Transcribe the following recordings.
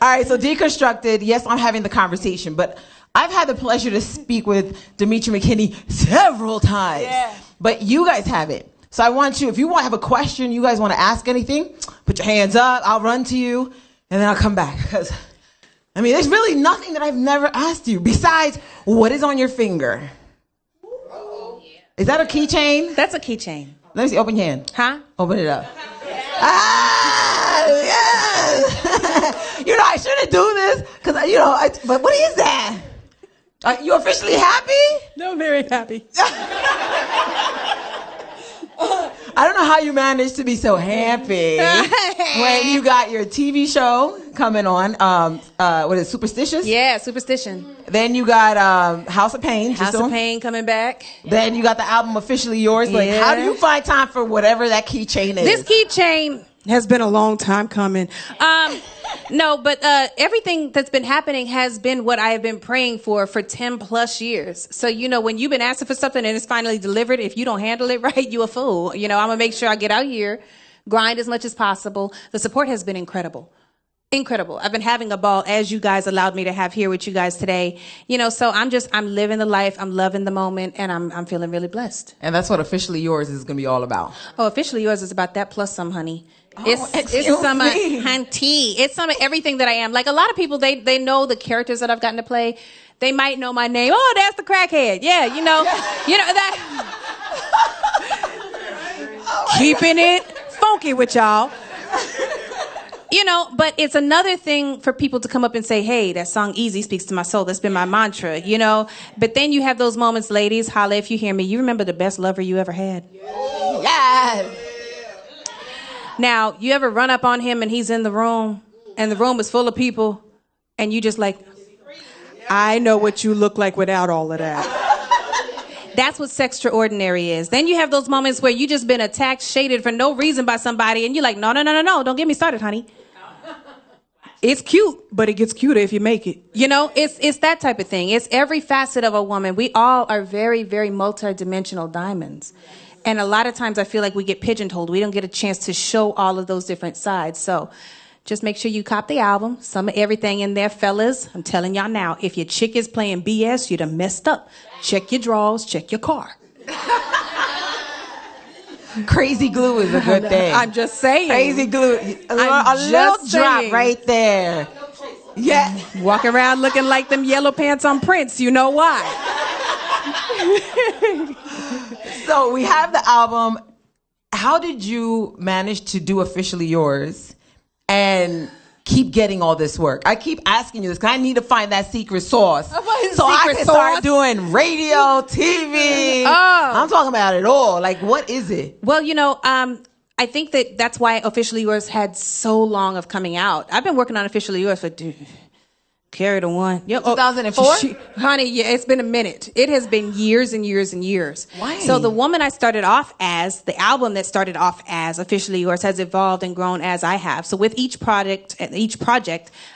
All right, so deconstructed. Yes, I'm having the conversation, but I've had the pleasure to speak with Demetria McKinney several times. Yeah. But you guys haven't. So I want you, if you have a question, you guys want to ask anything, put your hands up. I'll run to you, and then I'll come back. Because, I mean, there's really nothing that I've never asked you besides what is on your finger. Is that a keychain? That's a keychain. Let me see. Open your hand. Huh? Open it up. Ah, yes. You know, I shouldn't do this because, but what is that? Are you officially happy? No, very happy. I don't know how you managed to be so happy when you got your TV show coming on. What is it, Superstitious? Yeah, Superstition. Then you got House of Pain. House of Pain coming back. Then you got the album Officially Yours. Like, how do you find time for whatever that keychain is? This keychain has been a long time coming. No, but everything that's been happening has been what I have been praying for 10 plus years. So, when you've been asking for something and it's finally delivered, if you don't handle it right, you a fool. I'm going to make sure I get out here, grind as much as possible. The support has been incredible. Incredible. I've been having a ball, as you guys allowed me to have here with you guys today. So I'm living the life. I'm loving the moment, and I'm feeling really blessed. And that's what Officially Yours is going to be all about. Oh, Officially Yours is about that plus some, honey. It's some hunty. It's some of everything that I am. Like a lot of people, they know the characters that I've gotten to play. They might know my name. Oh, that's the crackhead. Yeah, that. Keeping it funky with y'all. But it's another thing for people to come up and say, hey, that song Easy speaks to my soul. That's been my mantra, But then you have those moments, ladies, holla if you hear me. You remember the best lover you ever had? Yes. Now, you ever run up on him and he's in the room and the room is full of people and you just like, I know what you look like without all of that. That's what Sextraordinary is. Then you have those moments where you just been attacked, shaded for no reason by somebody and you're like, no, don't get me started, honey. It's cute, but it gets cuter if you make it. It's that type of thing. It's every facet of a woman. We all are very, very multi-dimensional diamonds. And a lot of times I feel like we get pigeonholed. We don't get a chance to show all of those different sides. So just make sure you cop the album. Some of everything in there, fellas. I'm telling y'all now, if your chick is playing BS, you done messed up. Check your drawers, check your car. Crazy glue is a good thing. I'm just saying. Crazy glue. A little drop right there. Yeah. Walk around looking like them yellow pants on Prince. You know why. So we have the album. How did you manage to do Officially Yours and keep getting all this work? I keep asking you this because I need to find that secret sauce so I can start doing radio, TV. I'm talking about it all. Like, what is it? Well, I think that's why Officially Yours had so long of coming out. I've been working on Officially Yours for... Carry the one. 2004? Honey, yeah, it's been a minute. It has been years and years and years. Why? So the woman I started off as, the album that started off as Officially Yours has evolved and grown as I have. So with each project,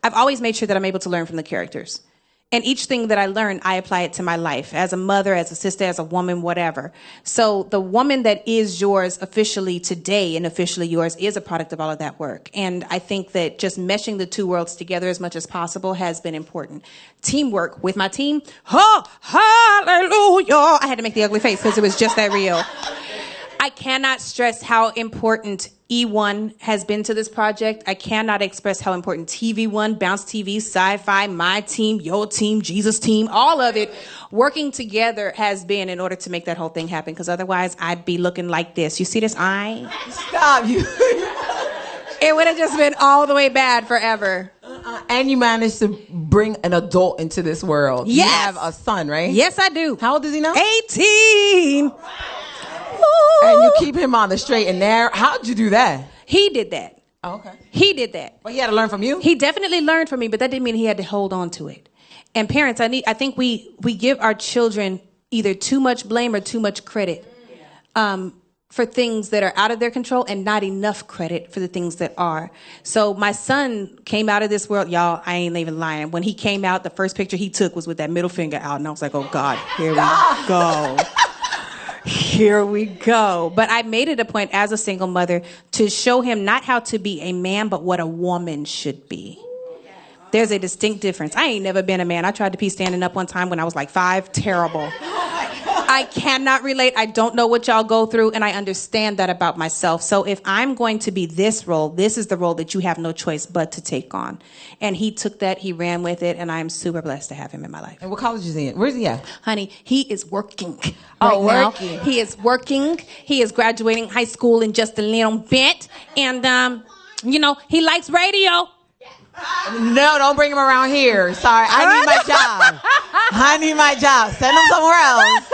I've always made sure that I'm able to learn from the characters. And each thing that I learn, I apply it to my life as a mother, as a sister, as a woman, whatever. So the woman that is yours officially today and Officially Yours is a product of all of that work. And I think that just meshing the two worlds together as much as possible has been important. Teamwork with my team. Oh, hallelujah. I had to make the ugly face because it was just that real. I cannot stress how important E1 has been to this project. I cannot express how important TV1, Bounce TV, Sci-Fi, my team, your team, Jesus team, all of it working together has been in order to make that whole thing happen. Because otherwise, I'd be looking like this. You see this eye? Stop you. It would have just been all the way bad forever. And you managed to bring an adult into this world. Yes. You have a son, right? Yes, I do. How old is he now? 18. And you keep him on the straight and narrow. How'd you do that? He did that. Oh, okay. He did that. But he had to learn from you? He definitely learned from me, but that didn't mean he had to hold on to it. And parents, I think we give our children either too much blame or too much credit for things that are out of their control and not enough credit for the things that are. So my son came out of this world. Y'all, I ain't even lying. When he came out, the first picture he took was with that middle finger out. And I was like, oh, God, here we go. Here we go. But I made it a point as a single mother to show him not how to be a man, but what a woman should be. There's a distinct difference. I ain't never been a man. I tried to pee standing up one time when I was like 5. Terrible. I cannot relate. I don't know what y'all go through, and I understand that about myself. So if I'm going to be this role, this is the role that you have no choice but to take on. And he took that, he ran with it, and I'm super blessed to have him in my life. And what college is he in? Where's he at? Honey, he is working working. now. He is working. He is graduating high school in just a little bit. And, he likes radio. No, don't bring him around here. Sorry, I need my job. I need my job. Send him somewhere else.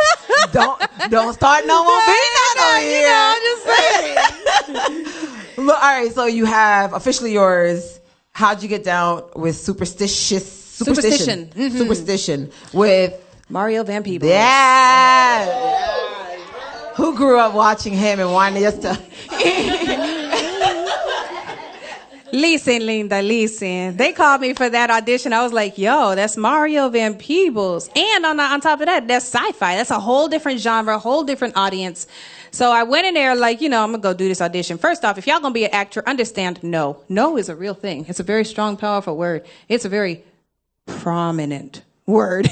Don't start no more business over here. I'm just saying. All right, so you have Officially Yours. How'd you get down with Superstition? Mm-hmm. Superstition with Mario Van Peebles. Yeah. Who grew up watching him and wanted us to... Listen, Linda, listen. They called me for that audition. I was like, yo, that's Mario Van Peebles. And on top of that, that's sci-fi. That's a whole different genre, a whole different audience. So I went in there like, I'm going to go do this audition. First off, if y'all going to be an actor, understand no. No is a real thing. It's a very strong, powerful word. It's a very prominent word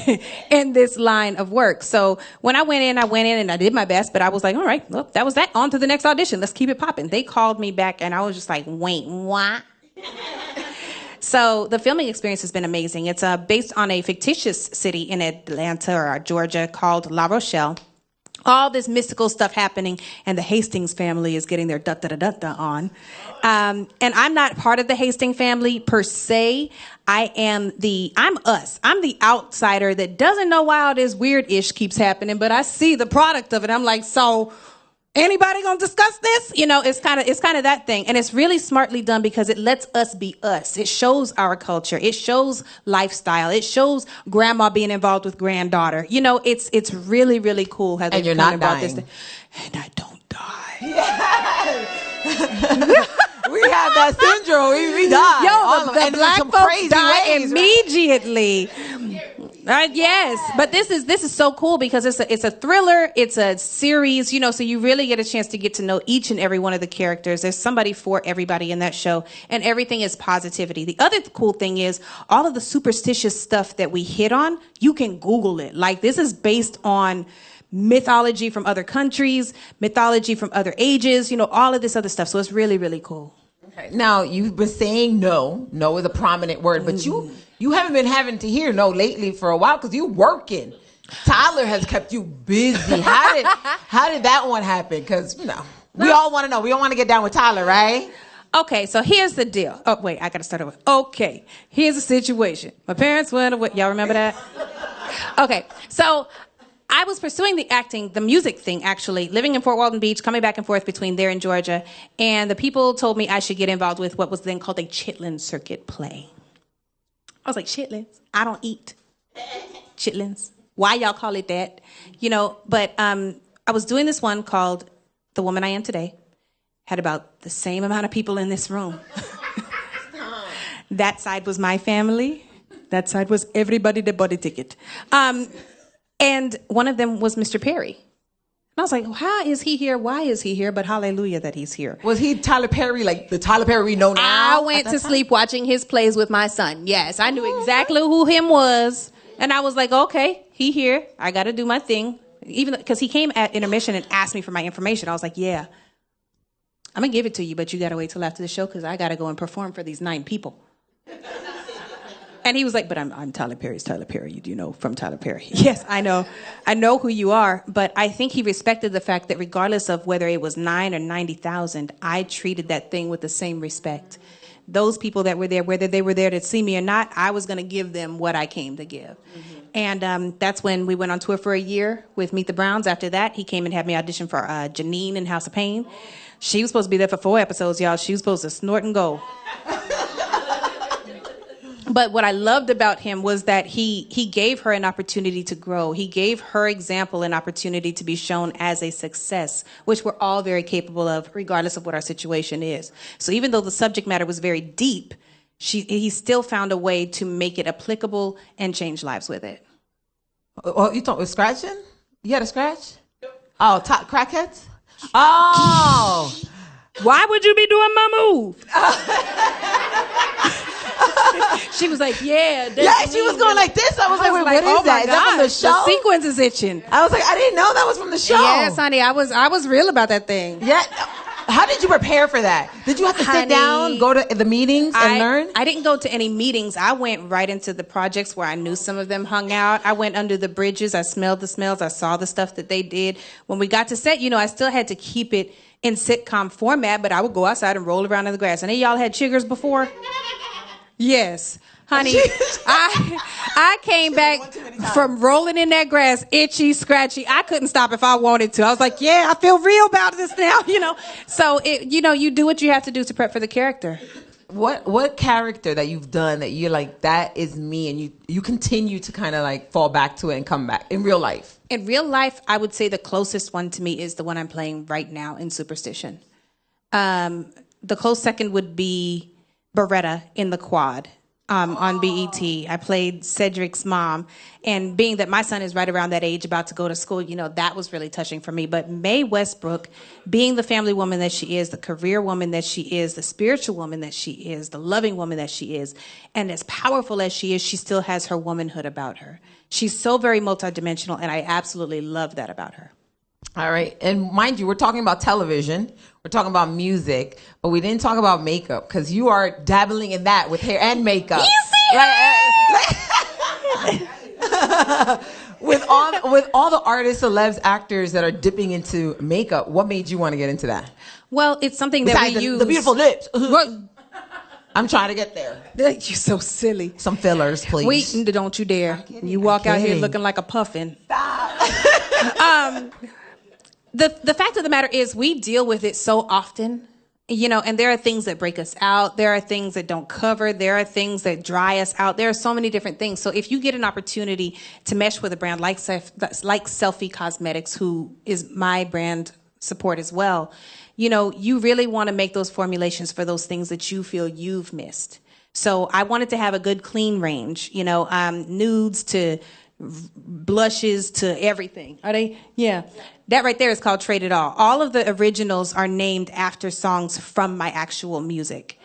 in this line of work. So when I went in and I did my best, but I was like, all right, well, that was that. On to the next audition. Let's keep it popping. They called me back and I was just like, wait, what? So the filming experience has been amazing. It's based on a fictitious city in Atlanta or Georgia called La Rochelle. All this mystical stuff happening, and the Hastings family is getting their da-da-da-da-da on. And I'm not part of the Hastings family per se. I'm us. I'm the outsider that doesn't know why all this weird-ish keeps happening, but I see the product of it. I'm like, so anybody gonna discuss this? It's kind of that thing. And it's really smartly done because it lets us be us. It shows our culture. It shows lifestyle. It shows grandma being involved with granddaughter. It's really, really cool how and you're not dying. And I don't die. Yes. We have that syndrome. We die. The black folks die immediately. Yes, but this is so cool because it's a thriller, it's a series, so you really get a chance to get to know each and every one of the characters. There's somebody for everybody in that show, and everything is positivity. The other cool thing is all of the superstitious stuff that we hit on, you can Google it. Like, this is based on mythology from other countries, mythology from other ages, all of this other stuff. So it's really, really cool. Okay. Now, you've been saying no. No is a prominent word, but you haven't been having to hear no lately for a while because you're working. Tyler has kept you busy. How did that one happen? Because, we all want to know. We don't want to get down with Tyler, right? Okay, so here's the deal. Oh, wait, I got to start over. Okay, here's the situation. My parents went away. Y'all remember that? Okay, so I was pursuing the music thing, actually, living in Fort Walton Beach, coming back and forth between there and Georgia. And the people told me I should get involved with what was then called a chitlin circuit play. I was like, chitlins? I don't eat chitlins. Why y'all call it that? But I was doing this one called The Woman I Am Today. Had about the same amount of people in this room. That side was my family. That side was everybody that bought a ticket. And one of them was Mr. Perry. And I was like, how is he here? Why is he here? But hallelujah that he's here. Was he Tyler Perry, like the Tyler Perry we know now? I went to sleep watching his plays with my son. Yes, I knew exactly who him was. And I was like, okay, he here. I got to do my thing. Even because he came at intermission and asked me for my information. I was like, yeah, I'm going to give it to you, but you got to wait till after the show because I got to go and perform for these 9 people. And he was like, but I'm Tyler Perry's Tyler Perry. You know from Tyler Perry. Yes, I know. I know who you are. But I think he respected the fact that regardless of whether it was 9 or 90,000, I treated that thing with the same respect. Those people that were there, whether they were there to see me or not, I was going to give them what I came to give. Mm-hmm. And that's when we went on tour for a year with Meet the Browns. After that, he came and had me audition for Janine in House of Pain. She was supposed to be there for 4 episodes, y'all. She was supposed to snort and go. But what I loved about him was that he gave her an opportunity to grow. He gave her example an opportunity to be shown as a success, which we're all very capable of, regardless of what our situation is. So even though the subject matter was very deep, he still found a way to make it applicable and change lives with it. Oh, you talking with scratching? You had a scratch? Oh, crackheads? Oh. Why would you be doing my move? She was like, yeah. Yeah, she was going like this. I was like, wait, what is that? Is that from the show? The sequence is itching. I was like, I didn't know that was from the show. Yes, honey, I was real about that thing. Yeah. How did you prepare for that? Did you have to sit down, go to the meetings and learn? I didn't go to any meetings. I went right into the projects where I knew some of them hung out. I went under the bridges. I smelled the smells. I saw the stuff that they did. When we got to set, I still had to keep it in sitcom format, but I would go outside and roll around in the grass. And y'all had chiggers before? Yes. Honey, I came back from rolling in that grass, itchy, scratchy. I couldn't stop if I wanted to. I was like, yeah, I feel real about this now, So, you do what you have to do to prep for the character. What character that you've done that you're like, that is me, and you continue to kind of like fall back to it and come back in real life? In real life, I would say the closest one to me is the one I'm playing right now in Superstition. The close second would be Beretta in The Quad. On BET. I played Cedric's mom. And being that my son is right around that age, about to go to school, that was really touching for me. But Mae Westbrook, being the family woman that she is, the career woman that she is, the spiritual woman that she is, the loving woman that she is, and as powerful as she is, she still has her womanhood about her. She's so very multidimensional, and I absolutely love that about her. All right. And mind you, we're talking about television. We're talking about music, but we didn't talk about makeup because you are dabbling in that with hair and makeup. You see that? With all the artists, celebs, actors that are dipping into makeup, what made you want to get into that? Well, it's something that we use. The beautiful lips. I'm trying to get there. You're so silly. Some fillers, please. Don't you dare. You walk out here looking like a puffin. Stop. The fact of the matter is we deal with it so often, and there are things that break us out. There are things that don't cover. There are things that dry us out. There are so many different things. So if you get an opportunity to mesh with a brand like Selfie Cosmetics, who is my brand support as well, you really want to make those formulations for those things that you feel you've missed. So I wanted to have a good clean range, nudes to blushes to everything. Are they? Yeah. That right there is called Trade It All. All of the originals are named after songs from my actual music.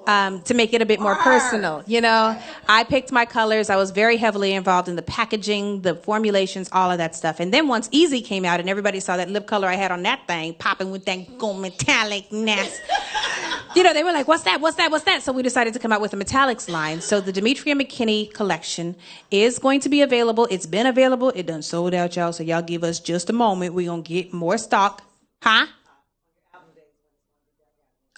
To make it a bit more personal, I picked my colors. I was very heavily involved in the packaging, the formulations, all of that stuff. And then once Easy came out and everybody saw that lip color I had on that thing, popping with that gold metallic-ness, they were like, what's that? So we decided to come out with a metallics line. So the Demetria McKinney collection is going to be available. It's been available. It done sold out, y'all. So y'all give us just a moment. We're going to get more stock. Huh?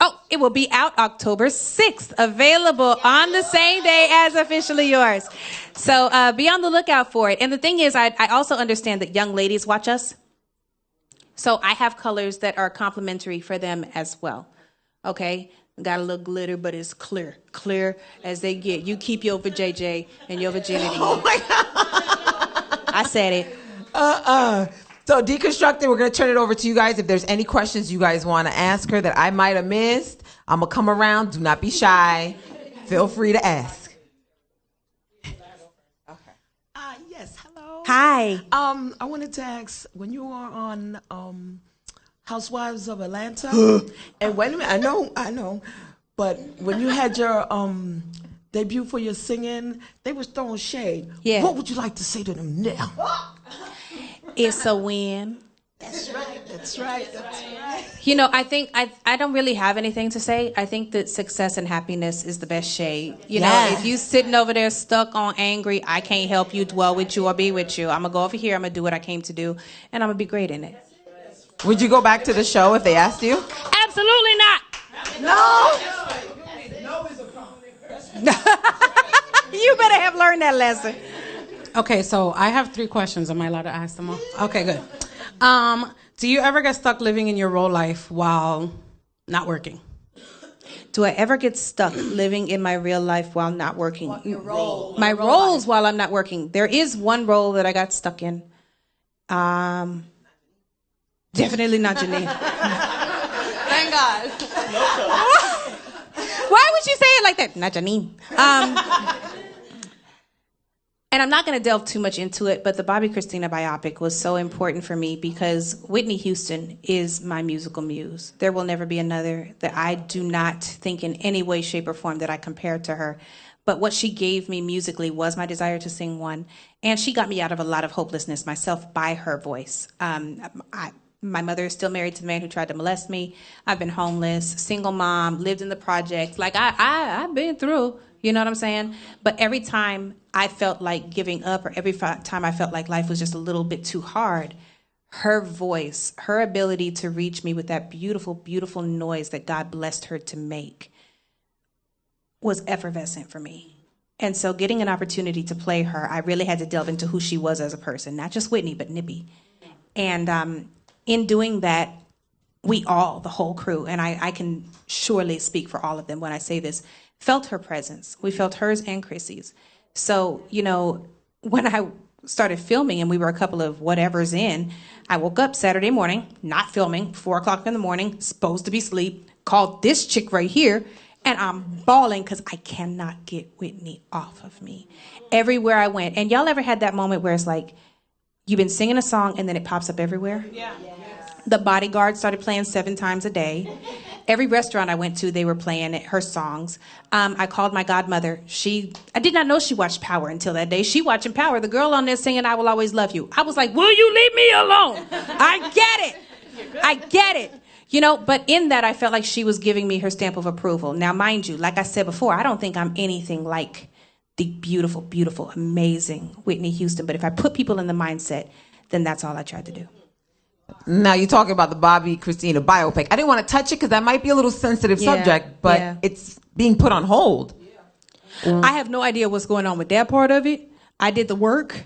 Oh, it will be out October 6th, available on the same day as Officially Yours. So be on the lookout for it. And the thing is, I also understand that young ladies watch us. So I have colors that are complimentary for them as well. Okay? Got a little glitter, but it's clear. Clear as they get. You keep your vajayjay and your virginity. Oh, my God. I said it. So Deconstructed, we're going to turn it over to you guys. If there's any questions you guys want to ask her that I might have missed, I'm going to come around. Do not be shy. Feel free to ask. Okay. Yes, hello. Hi. I wanted to ask, when you were on Housewives of Atlanta, and wait a minute, I know, but when you had your debut for your singing, they was throwing shade. Yeah. What would you like to say to them now? It's a win. That's right. I think I don't really have anything to say. I think that success and happiness is the best shade. Know, if you sitting over there stuck on angry, I can't help you, dwell with you, or be with you. I'm going to go over here. I'm going to do what I came to do, and I'm going to be great in it. Would you go back to the show if they asked you? Absolutely not. No. You better have learned that lesson. Okay, so I have 3 questions. Am I allowed to ask them all? Okay, good. Do you ever get stuck living in your role life while not working? Do I ever get stuck living in my real life while not working? My roles while I'm not working. There is one role that I got stuck in. Definitely not Janine. Thank God. Why would you say it like that? Not Janine. And I'm not going to delve too much into it, but the Bobby Christina biopic was so important for me because Whitney Houston is my musical muse. There will never be another that I do not think in any way, shape, or form that I compare to her. But what she gave me musically was my desire to sing, one. And she got me out of a lot of hopelessness myself by her voice. My mother is still married to the man who tried to molest me. I've been homeless, single mom, lived in the projects. Like, I've been through, you know what I'm saying? But every time I felt like giving up, or every time I felt like life was just a little bit too hard, her voice, her ability to reach me with that beautiful, beautiful noise that God blessed her to make was effervescent for me. And so getting an opportunity to play her, I really had to delve into who she was as a person, not just Whitney, but Nippy. And in doing that, we all, the whole crew, and I can surely speak for all of them when I say this, felt her presence. We felt hers and Chrissy's. So, you know, when I started filming and we were a couple of whatevers in, I woke up Saturday morning, not filming, 4 o'clock in the morning, supposed to be asleep, called this chick right here, and I'm bawling because I cannot get Whitney off of me. Everywhere I went. And y'all ever had that moment where it's like, you've been singing a song and then it pops up everywhere? Yeah. The Bodyguard started playing 7 times a day. Every restaurant I went to, they were playing her songs. I called my godmother. I did not know she watched Power until that day. She watching Power. The girl on there singing "I Will Always Love You." I was like, will you leave me alone? I get it. You know, but in that, I felt like she was giving me her stamp of approval. Now, mind you, like I said before, I don't think I'm anything like the beautiful, beautiful, amazing Whitney Houston. But if I put people in the mindset, then that's all I tried to do. Now, you're talking about the Bobby Christina biopic. I didn't want to touch it because that might be a little sensitive subject, but it's being put on hold. I have no idea what's going on with that part of it. I did the work.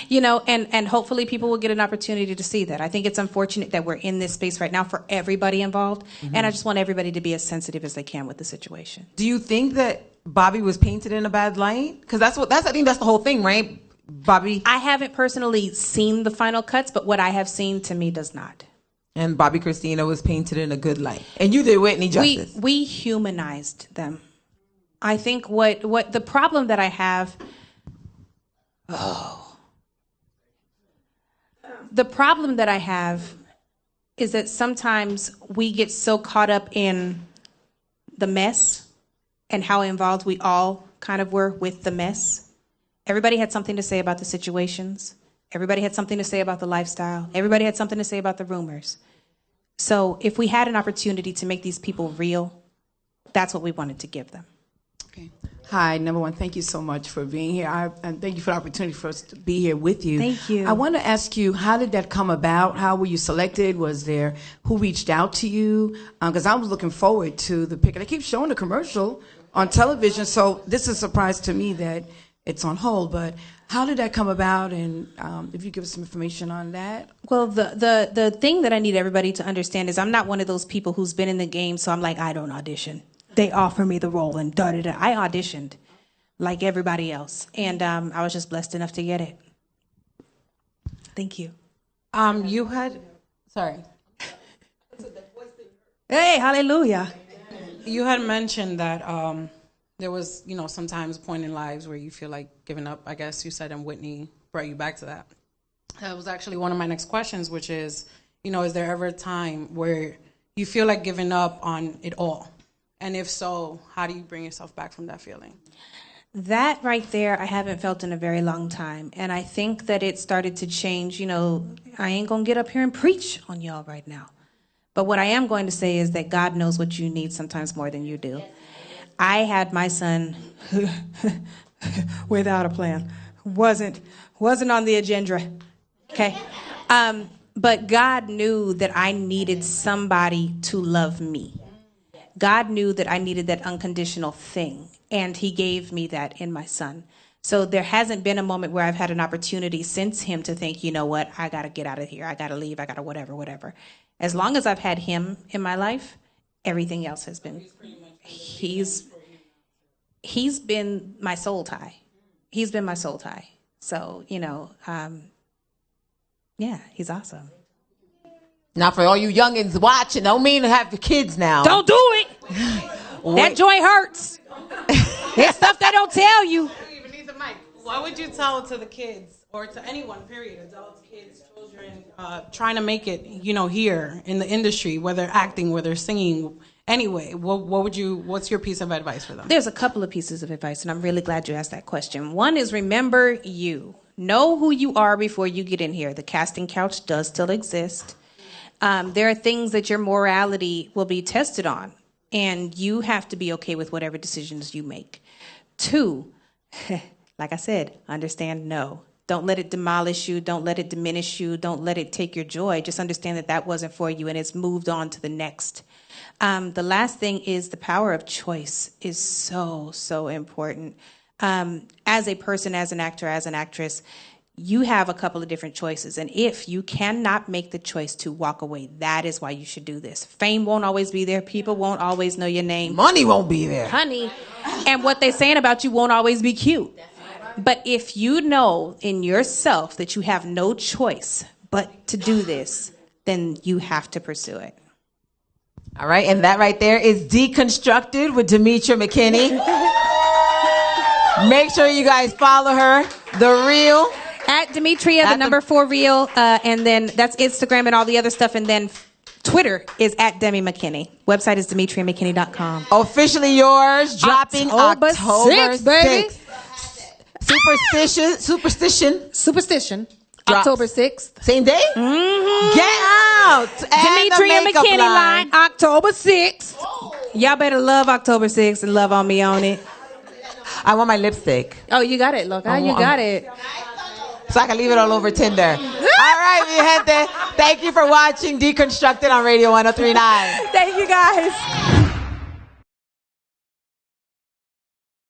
You know, and hopefully people will get an opportunity to see that. I think it's unfortunate that we're in this space right now for everybody involved, and I just want everybody to be as sensitive as they can with the situation. Do you think that Bobby was painted in a bad light? Because I think that's the whole thing, right? Bobby? I haven't personally seen the final cuts, but what I have seen to me does not. And Bobby Christina was painted in a good light. And you did Whitney justice. We humanized them. I think what the problem that I have... The problem that I have is that sometimes we get so caught up in the mess and how involved we all kind of were with the mess. Everybody had something to say about the situations. Everybody had something to say about the lifestyle. Everybody had something to say about the rumors. So if we had an opportunity to make these people real, that's what we wanted to give them. Okay. Hi, number one, thank you so much for being here. And thank you for the opportunity for us to be here with you. Thank you. I want to ask you, how did that come about? How were you selected? Who reached out to you? Because I was looking forward to the pick. They keep showing the commercial on television, so this is a surprise to me that it's on hold. But how did that come about? And if you give us some information on that. Well, the thing that I need everybody to understand is I'm not one of those people who's been in the game, so I'm like, I don't audition. They offer me the role and da-da-da. I auditioned like everybody else. And I was just blessed enough to get it. Thank you. Sorry. Hey, hallelujah. You had mentioned that there was, sometimes a point in lives where you feel like giving up, I guess you said, and Whitney brought you back to that. That was actually one of my next questions, which is, is there ever a time where you feel like giving up on it all? And if so, how do you bring yourself back from that feeling? That right there, I haven't felt in a very long time. And I think that it started to change. I ain't going to get up here and preach on y'all right now. But what I am going to say is that God knows what you need sometimes more than you do. I had my son without a plan. Wasn't on the agenda. Okay. But God knew that I needed somebody to love me. God knew that I needed that unconditional thing, and he gave me that in my son. So there hasn't been a moment where I've had an opportunity since him to think, you know what, I got to get out of here. I got to leave. I got to whatever. As long as I've had him in my life, everything else has been, he's been my soul tie. He's been my soul tie. So, he's awesome. Now, for all you youngins watching, don't mean to have the kids now. Don't do it. That joint hurts. There's stuff they don't tell you. You even need the mic. What would you tell to the kids, or to anyone, period, adults, kids, children, trying to make it, here in the industry, whether acting, whether singing, Anyway, what's your piece of advice for them? There's a couple of pieces of advice, and I'm really glad you asked that question. One is remember you. Know who you are before you get in here. The casting couch does still exist. There are things that your morality will be tested on, and you have to be okay with whatever decisions you make. 2, like I said, understand no. Don't let it demolish you. Don't let it diminish you. Don't let it take your joy. Just understand that that wasn't for you, and it's moved on to the next. The last thing is the power of choice is so, so important. As a person, as an actor, as an actress, you have a couple of different choices. And if you cannot make the choice to walk away, that is why you should do this. Fame won't always be there. People won't always know your name. Money won't be there. Honey. And what they're saying about you won't always be cute. But if you know in yourself that you have no choice but to do this, then you have to pursue it. All right, and that right there is Deconstructed with Demetria McKinney. Make sure you guys follow her, The Real. At Demetria, the number 4 Real, and then that's Instagram and all the other stuff, and then Twitter is at Demi McKinney. Website is DemetriaMcKinney.com. Officially yours, dropping October 6th, baby. Superstition. Drops. October 6th. Same day? Mm-hmm. Get out! Demetria McKinney line, October 6th. Y'all better love October 6th and love on me on it. I want my lipstick. Oh, you got it, loca. You got it. So I can leave it all over Tinder. All right, mi gente. Thank you for watching Deconstructed on Radio 103.9. Thank you, guys.